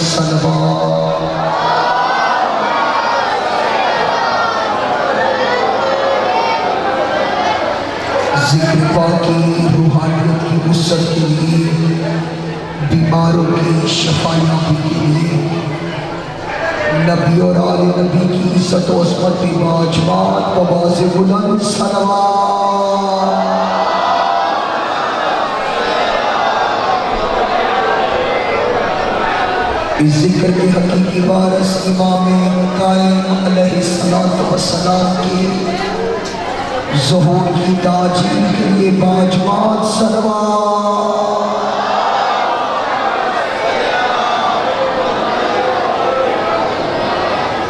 صلوات۔ ذکر پاکی روحانیت کی وسعت کے لیے، بیماروں کی شفایابی کے لیے، نبی اور آل نبی کی عزت و عظمت بھی واجبات بآواز بلند صلوات۔ اس ذکر کے حقیقی وارث امام قائم علیہ السلام کے ظہور کی تاجیل کے لیے باجمات صلوات۔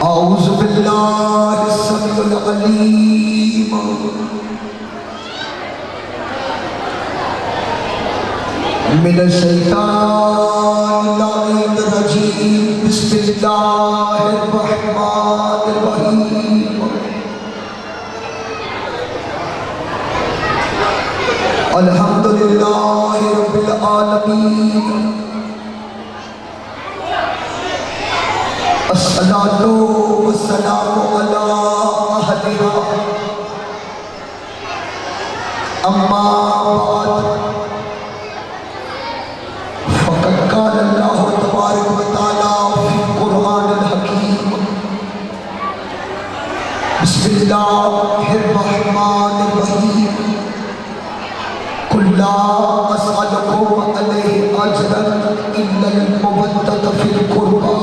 اعوذ باللہ السمیع العلیم من الشیطان اللعین الرجیم، بسم اللہ الرحمن الرحیم۔ الحمدللہ رب العالمین، الصلاۃ والسلام علی اہلہا، اما بعد، فقد قال اللہ تبارک و تعالی فی القرآن الحکیم، بسم اللہ الرحمن الرحیم، قل لا اسألکم علیہ اجرا الا المودۃ فی القربى۔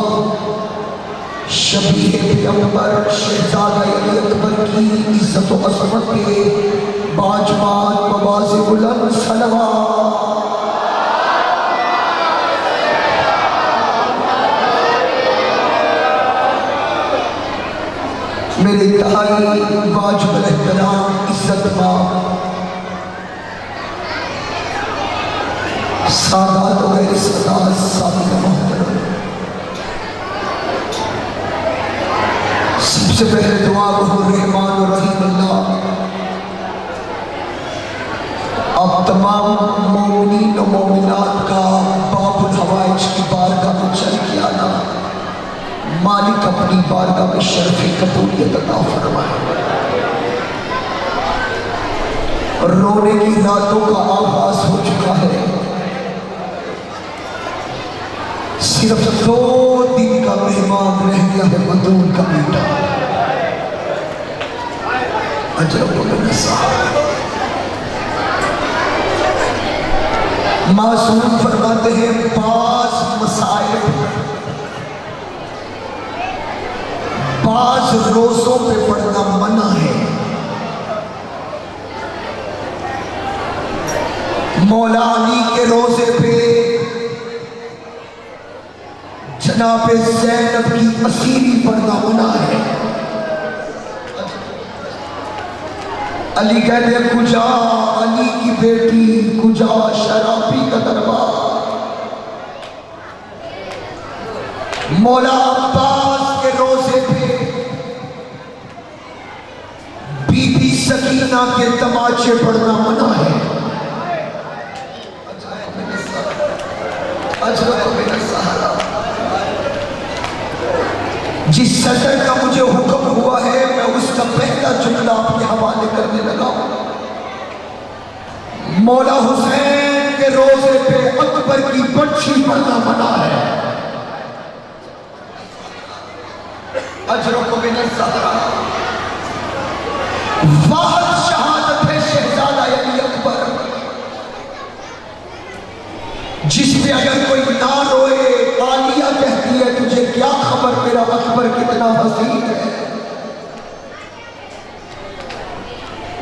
شبیہ پیغمبر شہزادہ علی اکبر کی عزت و عظمت کے باجمات بآواز بلند صلوات۔ میرے انتہائی واجب الاحترام عزت ماں سادات و غیر سادات سابق محترم، سب سے پہلے دعا گو رحمان و رحیم اللہ آپ تمام مومنین و مومنات کا باب الحوائج کی بارگاہ میں چل کے آنا، مالک اپنی بارگاہ میں شرف قبولیت عطا فرمائے۔ رونے کی راتوں کا آغاز ہو چکا ہے، صرف 2 دن کا مہمان رہ گیا ہے، مدون کا بیٹا اجرب و نصار۔ معصوم فرماتے ہیں بعض مسائل بعض روزوں پہ پڑھنا منع ہے۔ مولا علی کے روزے پہ جناب زینب کی اسیری پڑھنا منع ہے۔ علی کہتے ہیں کجا علی کی بیٹی، کجا شرابی کا دربار۔ مولا عباس کے روزے پہ بی بی سکینہ کے تماچے پڑھنا منع ہے۔ جس صدر کا مجھے حکم ہوا ہے میں اس کا پہلا جملہ آپ کے حوالے کرنے لگا ہوں۔ مولا حسین کے روزے پہ اکبر کی بچی پڑھنا منع ہے۔ اجرکم من الزہرا، واحد شہادت ہے شہزادہ علی اکبر، جس پہ اگر کوئی نہ روئے عالیہ کہتی ہے تجھے کیا خبر میرا اکبر کتنا حسین ہے۔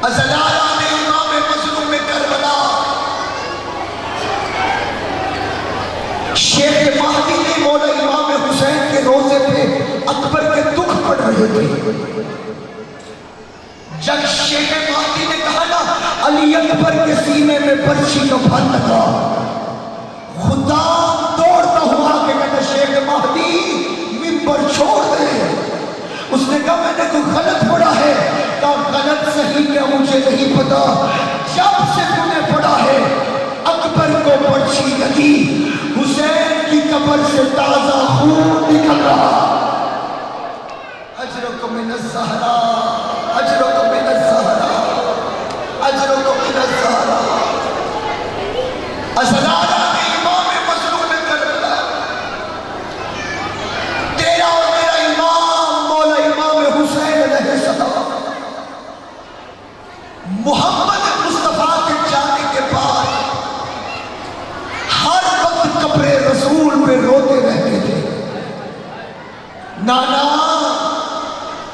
ازلالہ میں امام مظلوم کربلا شیخ مہدی نے مولا امام حسین کے روزے پہ اکبر کے دکھ پڑھ رہے تھے۔ جب شیخ مہدی نے کہا نا علی اکبر کے سینے میں برچی کا پھل لگا، خدا دوڑتا ہوا کہ کہتا شیخ مہدی ممبر چھوڑ دے۔ اس نے کہا میں نے کوئی غلط پڑھا ہے، کہا غلط صحیح کیا مجھے نہیں پتا، جب سے تو نے پڑھا ہے اکبر کو برچی لگی، حسین کی قبر سے تازہ الزہرا اجرک من الزہرا اجرک من الزہرا ازدارہ نے امام مظلوم کربلا تیرا اور میرا امام مولا امام حسین علیہ السلام محمد مصطفیٰ کے جانے کے بعد ہر وقت قبر رسول پہ روتے رہتے تھے. نانا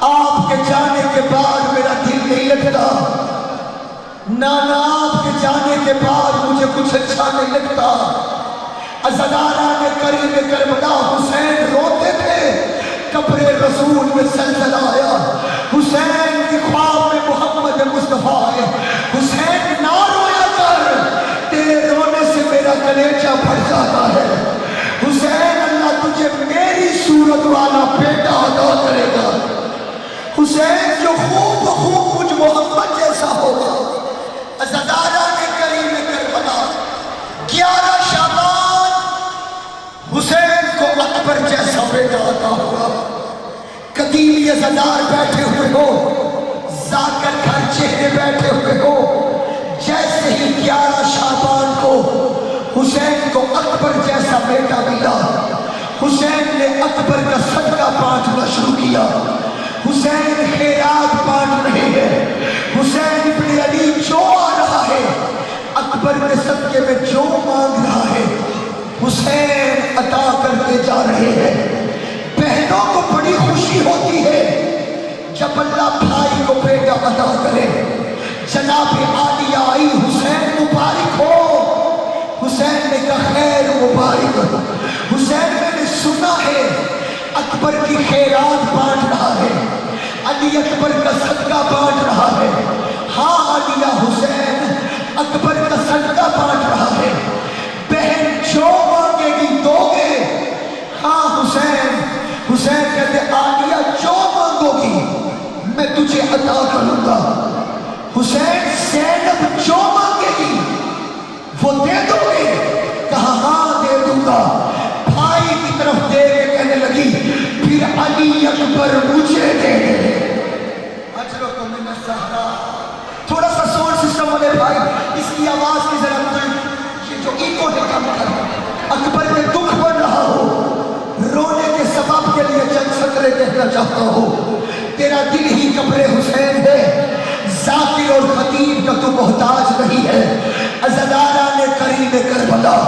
آپ کے جانے کے بعد میرا دل نہیں لگتا, نانا آپ کے جانے کے بعد مجھے کچھ اچھا نہیں لگتا. عزاداران کریم کربلا حسین روتے تھے, قبر رسول میں زلزلہ آیا, حسین کی خواب میں محمد مصطفیٰ آئے. حسین نہ رویا کر, تیرے رونے سے میرا کلیجہ بھر جاتا ہے. حسین اللہ تجھے میری صورت والا بیٹا عطا کرے گا. حسین جو خوب مجھ محمد جیسا ہوگا. عزاداران کریم کربلا 11 شعبان حسین کو اکبر جیسا بیٹا عطا ہوگا. قدیم عزادار بیٹھے ہوئے ہو, ذاکر گھر چہرے بیٹھے ہوئے ہو, جیسے ہی 11 شعبان کو حسین کو اکبر جیسا بیٹا ملا, حسین نے اکبر کا صدقہ بانٹنا شروع کیا. حسین خیرات بانٹ رہے ہیں. حسین ابن علی جو آ رہا ہے اکبر کے صدقے میں جو مانگ رہا ہے حسین عطا کرتے جا رہے ہیں. بہنوں کو بڑی خوشی ہوتی ہے جب اللہ بھائی کو بیٹا عطا کرے. جناب عالیہ آئی, حسین مبارک ہو. حسین نے کہا خیر مبارک ہو. حسین میں نے سنا ہے اکبر کی خیرات بانٹ رہا ہے, علی اکبر کا صدقہ بانٹ رہا ہے. ہاں عالیہ, حسین اکبر کا صدقہ بانٹ رہا ہے. بہن جو مانگے گی دو گے. ہاں حسین. حسین کہتے عالیہ جو مانگو گی میں تجھے عطا کروں گا. حسین زینب جو مانگے گی وہ دے دو گے. کہا ہاں دے دوں گا. بھائی کی طرف دے کے کہنے لگی پھر علی اکبر مجھے دے دے. اجرک من الزہرا. تھوڑا سا ساؤنڈ سسٹم والے بھائی اس کی آواز کی ذرا یہ جو ایکو ہے کم کر. اکبر میں دکھ بڑھ رہا ہو, رونے کے سبب کے لیے چند سطریں کہنا چاہتا ہوں. تیرا دل ہی قبر حسین ہے, ذاکر اور خطیب کا تو محتاج نہیں ہے. عزاداران کریم کربلا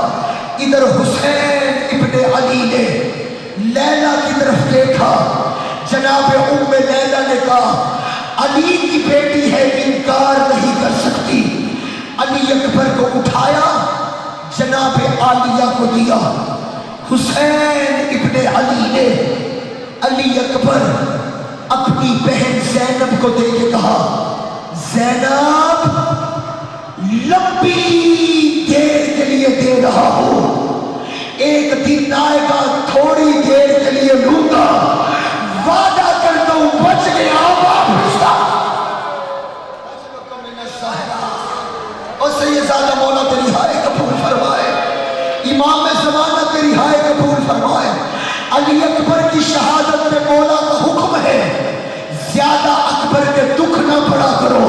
ادھر حسین ابن علی نے لیلا کی طرف دیکھا. جناب ام لیلا نے کہا علی کی بیٹی ہے, انکار نہیں کر سکتی. علی اکبر کو اٹھایا, جناب عالیہ کو دیا. حسین ابن علی نے علی اکبر اپنی بہن زینب کو دے کے کہا زینب لمبی دیر کے لیے دے رہا ہوں, ایک دن آئے گا تھوڑی دیر کے لیے لوں گا, وعدہ کرتا ہوں بچ گیا واپس آ. اور سیدزادہ مولا تیری ہائے قبول فرمائے, امام زمانہ تیری ہائے قبول فرمائے. علی اکبر کی شہادت پہ مولا کا حکم ہے زیادہ اکبر کے دکھ نہ پڑا کرو,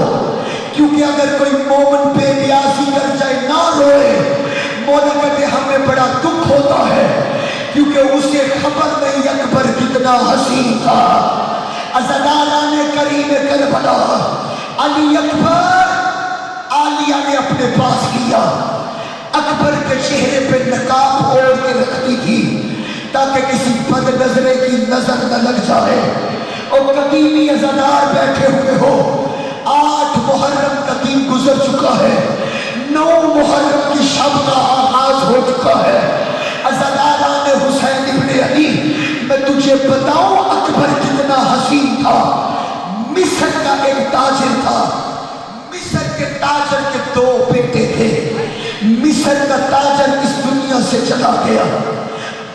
کیونکہ اگر کوئی مومن بے نیازی کر جائے نہ روئے. مولا کہتے ہمیں بڑا دکھ ہوتا ہے کیونکہ اسے خبر نہیں اکبر کتنا حسین تھا. عزاداران کریم کربلا علی اکبر عالیہ نے اپنے پاس لیا. اکبر کے چہرے پہ نقاب اوڑھ کے رکھتی تھی تاکہ کسی بد نظرے کی نظر نہ لگ جائے. اور قدیمی عزادار بیٹھے ہوئے ہو, 8 محرم کا دن گزر چکا ہے, 9 محرم کی شب کا آغاز ہو چکا ہے. عزاداران حسین ابن علی میں تجھے بتاؤں اکبر کتنا حسین تھا. مصر کا ایک تاجر تھا, مصر کے تاجر کے 2 بیٹے تھے. مصر کا تاجر اس دنیا سے چلا گیا,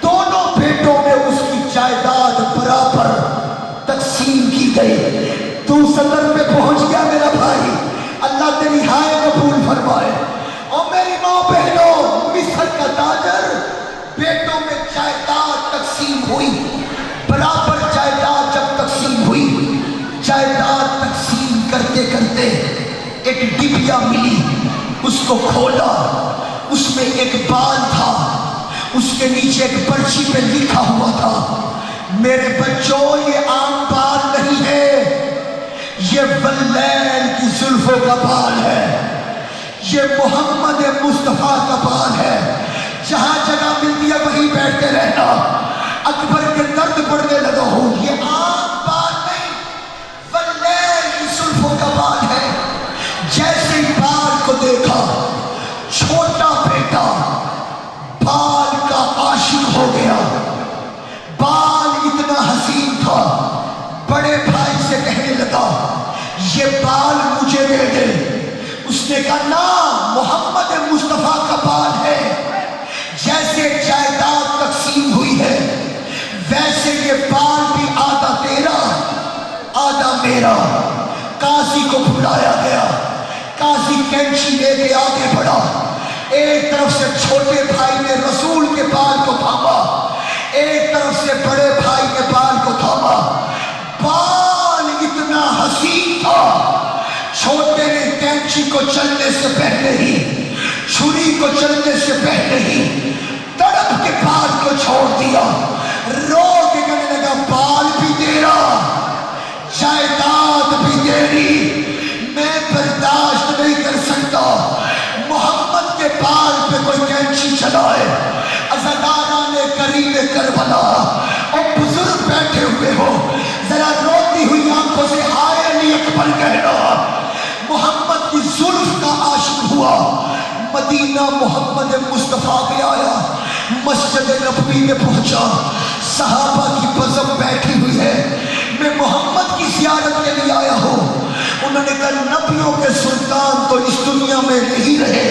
دونوں بیٹوں میں اس کی جائیداد برابر تقسیم کی گئی. تو صدر پہ پہنچ گیا میرا بھائی, اللہ تیری ہائے قبول فرمائے. اور میری ماں بہنوں, مصر کا تاجر بیٹوں میں جائیداد تقسیم ہوئی, برابر جائیداد جب تقسیم ہوئی, کرتے کرتے ایک ڈبیا ملی، اس کو کھولا، اس میں ایک بال تھا، اس کے نیچے ایک پرچی پہ لکھا ہوا تھا، میرے بچوں یہ عام بال نہیں ہے، یہ واللیل کی زلفوں کا بال ہے، یہ محمد مصطفیٰ کا بال ہے، جہاں جگہ ملتی ہے وہیں بیٹھتے رہنا، اکبر کے درد پڑنے لگا ہوں، یہ عام بال نہیں، واللیل کی زلفوں کا بال ہے۔ جیسے ہی بال کو دیکھا، چھوٹا بیٹا بال کا عاشق ہو گیا، بال اتنا حسین تھا، بڑے بھائی سے کہنے لگا یہ بال مجھے دے دے، اس نے کہا نا، محمد مصطفیٰ کا بال ہے، جیسے جائیداد تقسیم ہوئی ہے ویسے یہ بال بھی آدھا تیرا آدھا میرا۔ قاضی کو بلایا گیا، قاضی کینچی لے کے آگے بڑھا، ایک طرف سے چھوٹے بھائی نے رسول کے بال کو تھاما، ایک طرف سے بڑے بھائی نے بال کو تھاما، بال اتنا حسین تھا، چھوٹے نے کینچی کو چلنے سے پہلے ہی، چھری کو چلنے سے پہلے ہی تڑپ کے بال کو چھوڑ دیا، رو کے کہنے لگا بال بھی تیرا، جائیداد بھی تیری، میں برداشت نہیں کر سکتا محمد کے بال پہ کوئی کینچی چلائے۔ عزاداران کریم کربلا اور بزرگ بیٹھے ہوئے ہو، ذرا روتی ہوئی آنکھوں سے ہائے علی اکبر کہنا، محمد کی زلف کا عاشق ہوا، مدینہ محمد مصطفیٰ میں آیا، مسجد نبوی میں پہنچا، صحابہ کی بزم بیٹھی ہوئی ہے، میں محمد کی زیارت کے لیے آیا ہوں۔ انہوں نے کہا نبیوں کے سلطان تو اس دنیا میں نہیں رہے،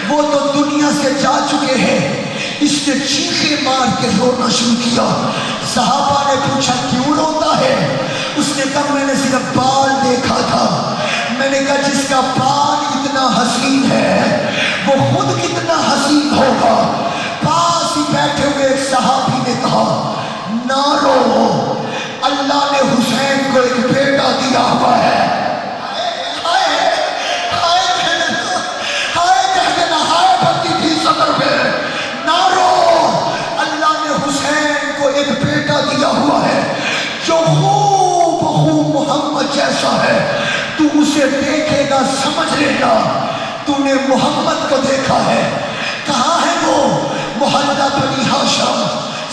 وہ تو دنیا سے جا چکے ہیں۔ اس نے چیخیں مار کے رونا شروع کیا، صحابہ نے پوچھا کیوں روتا ہے؟ اس نے کہا میں نے صرف بال دیکھا تھا، میں نے کہا جس کا بال اتنا حسین ہے وہ خود کتنا حسین ہوگا۔ پاس ہی بیٹھے ہوئے ایک صحابی نے کہا نہ رو، اللہ نے حسین کو ایک بیٹا دیا ہوا ہے۔ دیا ہوا ہے جو خوب محمد جیسا ہے، تو اسے دیکھے گا سمجھ لینا تو نے محمد کو دیکھا ہے۔ کہاں ہے وہ؟ محلہ بنی ہاشم،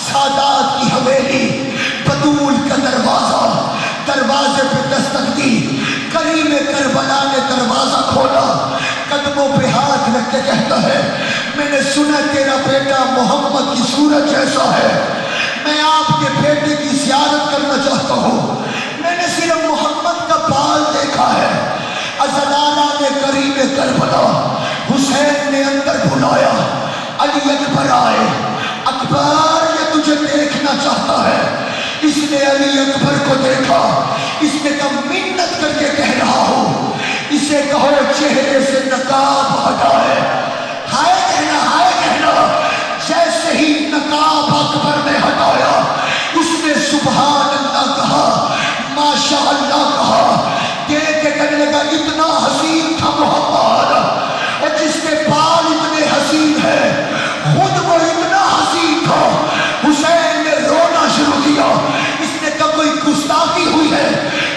سادات کی حویلی، بطول کا دروازہ، دروازے پہ دستک دی، کریم کربلا نے دروازہ کھولا، قدموں پہ ہاتھ رکھ کے کہتا ہے میں نے سنا تیرا بیٹا محمد کی صورت جیسا ہے، میں آپ کے بیٹے کی زیارت کرنا چاہتا ہوں، میں نے صرف محمد کا بال دیکھا ہے۔ عزاداران کریم کربلا حسین نے اندر بلایا، علی اکبر آئے، اکبر یہ تجھے دیکھنا چاہتا ہے۔ اس نے علی اکبر کو دیکھا، اس نے کہا منت کر کے کہہ رہا ہوں اسے کہو چہرے سے نقاب ہٹائے۔ ہائے کہنا، جیسے ہی نقاب اکبر نے ہٹایا اس نے سبحان اللہ کہا، ماشاء اللہ کہا، دیکھ کے کہنے لگا اتنا حسین تھا محمد، اور جس کے بال اتنے حسین ہے خود وہ اتنا حسین تھا۔ حسین نے رونا شروع کیا، اس نے کہا کوئی گستاخی ہوئی ہے؟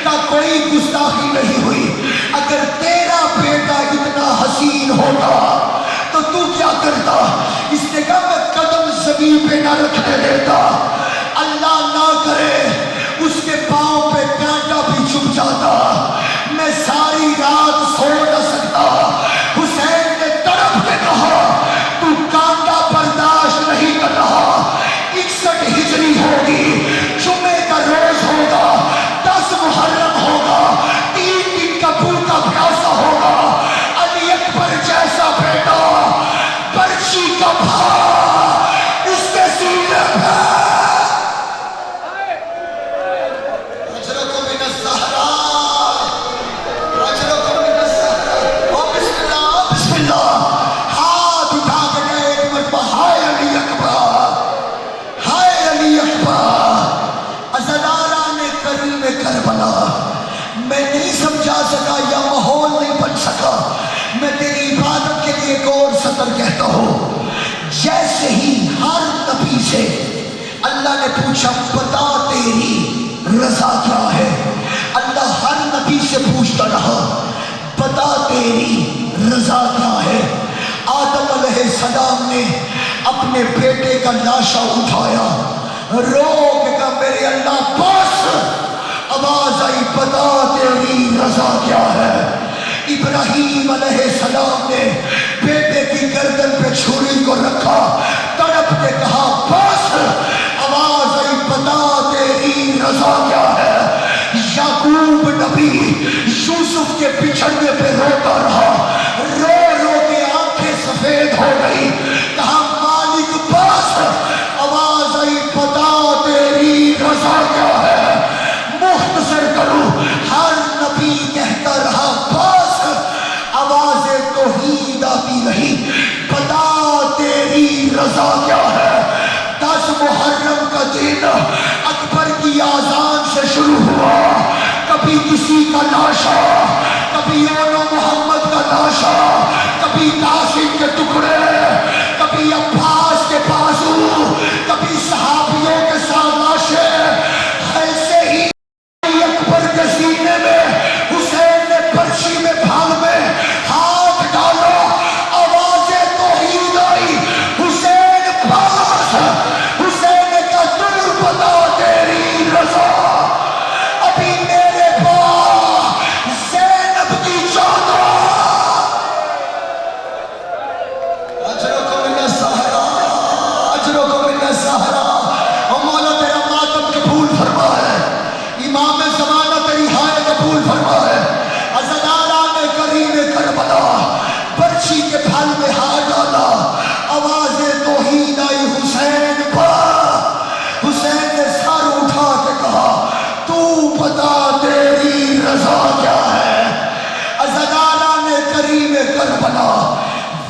کہا کوئی گستاخی نہیں ہوئی، اگر تیرا بیٹا اتنا حسین ہوتا تو تو کیا کرتا؟ اس نے کہا میں قدم زمین پہ نہ رکھنے دیتا، اللہ نہ کرے اس کے پاؤں پہ کانٹا بھی چھپ جاتا، میں ساری رات سو نہ سکتا۔ حسین نے تڑپ کے کہا تو کانٹا برداشت نہیں کر رہا، 61 ہجری ہوگی، جمعے کا روز ہوگا، 10 محرم ہوگا، 3 دن کا بھوکا پیاسا ہوگا، علی اکبر جیسا بیٹا پرچی کا بھا اس کے سینے پہ۔ رجلکم من الزہرا، رجلکم من الزہرا، او بسم اللہ، ہاتھ اٹھا کے گئے ایک مرتبہ، ہائے علی اکبر، ہائے علی اکبر۔ عزاداران کریم کربلا میں نہیں سمجھا سکا یا ماحول نہیں بن سکا، میں تیری عبادت کے لیے ایک اور سطر کہتا ہوں۔ جیسے ہی ہر نبی سے اللہ نے پوچھا بتا تیری رضا کیا ہے، اللہ ہر نبی سے پوچھتا رہا بتا تیری رضا کیا ہے۔ آدم علیہ السلام نے اپنے بیٹے کا لاشا اٹھایا، رو کے کہا میرے اللہ بس، آواز آئی بتا تیری رضا کیا ہے۔ ابراہیم علیہ السلام نے بیٹے کی گردن پہ چھری کو رکھا، تڑپ کے کہا بس، آواز آئی بتا تیری رضا کیا ہے۔ یعقوب نبی یوسف کے بچھڑنے پہ روتا رہا، رو رو کے آنکھیں سفید ہو گئی، کہا مالک بس، آواز آئی بتا تیری رضا کیا ہے۔ مختصر کروں، ہر نبی کہتا رہا بس، آواز توحید آتی رہی بتا تیری رضا کیا ہے۔ 10 محرم کا دن اکبر کی آذان سے شروع ہوا، کبھی کسی کا لاشا، کبھی اونو محمد کا لاشا، کبھی قاسم کے ٹکڑے، کبھی عباس کے بازو، کبھی صحابیوں کے ساتھ لاشیں۔ ایسے ہی اکبر کے سینے میں حسین نے پرچی میں بھال میں ہاتھ ڈالا، آواز توحید آئی حسین پاس، حسین نے کہا دور بتا تیری رضا، ابھی میرے پاس زینب کی چادر، اجرکم من الزہرا، اجرکم من الزہرا، اور مولا تیرا ماتم قبول فرما ہے، امام زمانہ تیری ہائے قبول فرما ہے۔ عزدارہ نے کریم کربلا پرچی کے پھل میں ہاتھ ڈالا، آواز توحید آئی حسین با، حسین نے سر اٹھا کے کہا تو بتا تیری رضا کیا ہے۔ عزدارہ نے کریم کربلا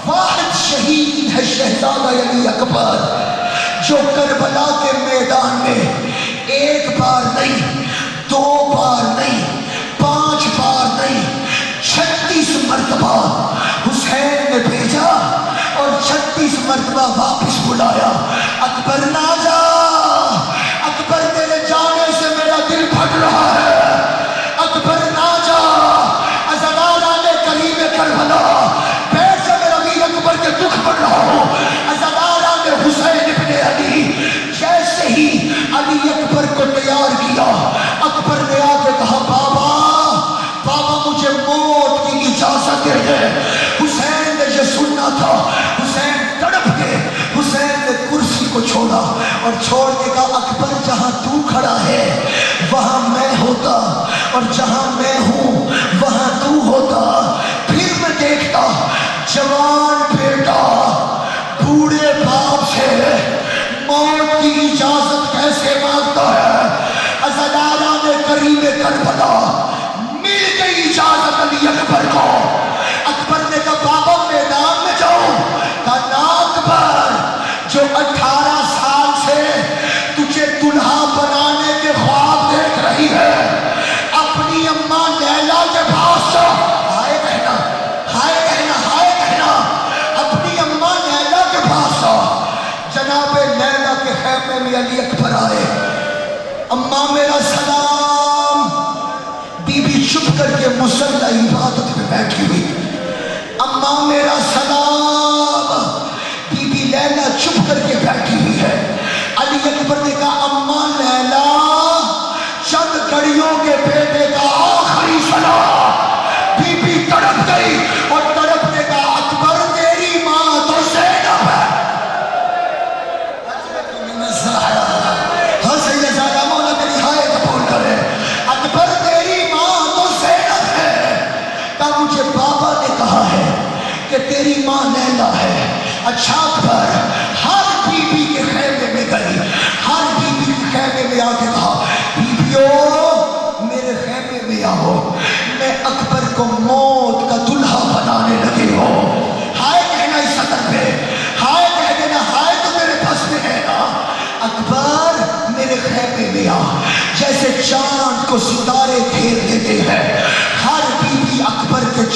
واحد شہید ہے شہزادہ علی اکبر، جو کربلا کے میدان میں ایک بار نہیں، 2 بار نہیں، 5 بار نہیں، 36 مرتبہ حسین نے بھیجا اور 36 مرتبہ واپس بلایا۔ اکبر نہ جا، اکبر تیرے جانے سے میرا دل پھٹ رہا ہے، اکبر نہ جا۔ عزدارہ نے کریم کربلا بیٹھ سے میرا بھی اکبر کے دکھ پڑ رہا ہوں۔ عزدارہ نے حسین ابن علی جیسے ہی علی اکبر کو تیار کیا، اکبر نے آ کے کہا بابا، بابا مجھے موت کی اجازت دے دے۔ حسین نے یہ سننا تھا، حسین تڑپ کے حسین نے کرسی کو چھوڑا اور چھوڑ کے کہا اکبر جہاں تو کھڑا ہے وہاں میں ہوتا، اور جہاں میں ہوں وہاں تو ہوتا، پھر میں دیکھتا جوان بیٹا بوڑھے باپ سے موت کی اجازت کیسے مانگتا ہے۔ عزدارہ نے کریم کربلا مل گئی اجازت علی اکبر کو۔ اکبر نے کہا بابا میدان میں جاؤ، کہا نا اکبر، جو 18 سال سے تجھے دلہا بنانے کے خواب دیکھ رہی ہے، اپنی اماں لیلا کے پاس جا، ہائے کہنا، ہائے کہنا، ہائے کہنا، اپنی اماں لیلا کے پاس جا۔ جناب لیلا کے خیمے میں علی اکبر آئے، اماں میرا سلام، بی بی چھپ کر کے مصلی عبادت میں بیٹھی ہوئی، اماں میرا سلام، بی بی لیلا چھپ کر کے بیٹھی ہوئی ہے۔ علی اکبر نے کہا اماں لیلا، چند گھڑیوں کے بیٹے کا آخری سلام۔ بی بی تڑپ گئی اور تڑپ نے کہا اکبر تیری ماں تو زینب ہے۔ اکبر تیری ماں تو زینب ہے، کہا مجھے بابا نے کہا ہے کہ تیری ماں لیلا ہے۔ اچھا اکبر، ہر بی بی کے خیمے میں گئی، ہر بی بی کے خیمے میں آ کے کہا بیبیوں میرے خیمے میں آؤ، میں اکبر کو موت کا دلہا بنانے لگی ہوں۔ ہائے کہنا اس سطر پہ، ہائے کہہ دینا، ہائے تو میرے بس میں ہے نا۔ اکبر میرے خیمے میں آ، جیسے چاند کو ستارے گھیر لیتے ہیں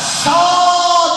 7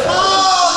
7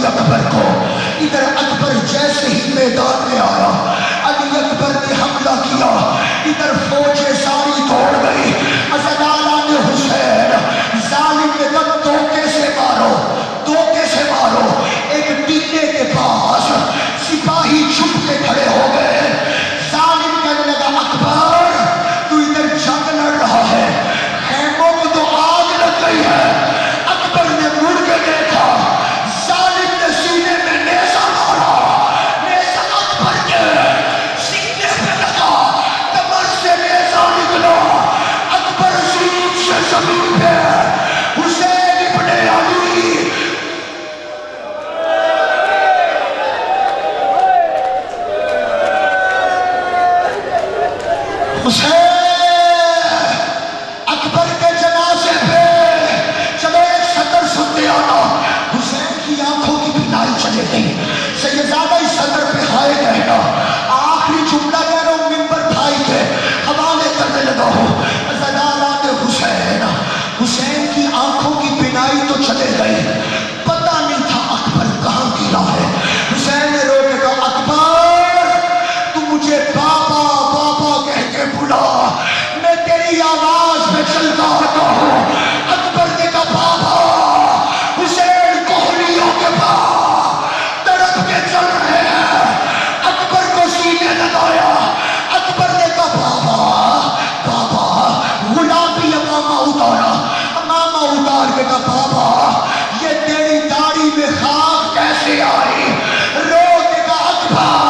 علی اکبر کو. ادھر اکبر جیسے ہی میدان میں آیا علی اکبر نے حملہ کیا. ادھر فوجیں ساری دوڑ گئی. زلالہ نے حسین ظالم نے کہا دھوکے سے مارو دھوکے سے مارو. ایک ٹیلے کے پاس سپاہی چھپ کے کھڑے ہو گئے. ظالم کہنے لگا اکبر تو ادھر جنگ لڑ رہا ہے خیموں کو تو آگ لگ گئی ہے. اکبر نے مڑ کے دیکھا ظالم نے سینے میں نیزہ مارا. نیزہ اکبر کے سینے پہ لگا کمر سے نیزہ نکلا. اکبر زمین سے زمین پہ حسین ابن علی حسین اکبر کے جنازے پہ چلو ایک صدر سنتے آنا. حسین کی آنکھوں کی بینائی چلے گئی. سیدزادہ اس صدر پہ ہائے کہنا. آخری جملہ کہہ رہا ہوں ممبر بھائی کے حوالے کرنے لگا ہوں. زلالہ نے حسین کی آنکھوں کی بینائی تو چلے گئی. پتہ نہیں تھا اکبر کہاں گرا ہے. حسین نے رو کے کہا اکبر تو مجھے بابا بابا کہہ کے بلا میں تیری آواز میں چلتا ہوتا ہوں. اکبر نے کہا بابا. حسین کوہلیوں کے پاس تڑپ کے چل رہے ہیں. اکبر کو سینے لگایا. اکبر نے کہا بابا بابا. غلامی امامہ اتارا. امامہ اتار کے کہا بابا یہ تیری داڑھی میں خاک کیسے آئی. رو کے کہا اکبر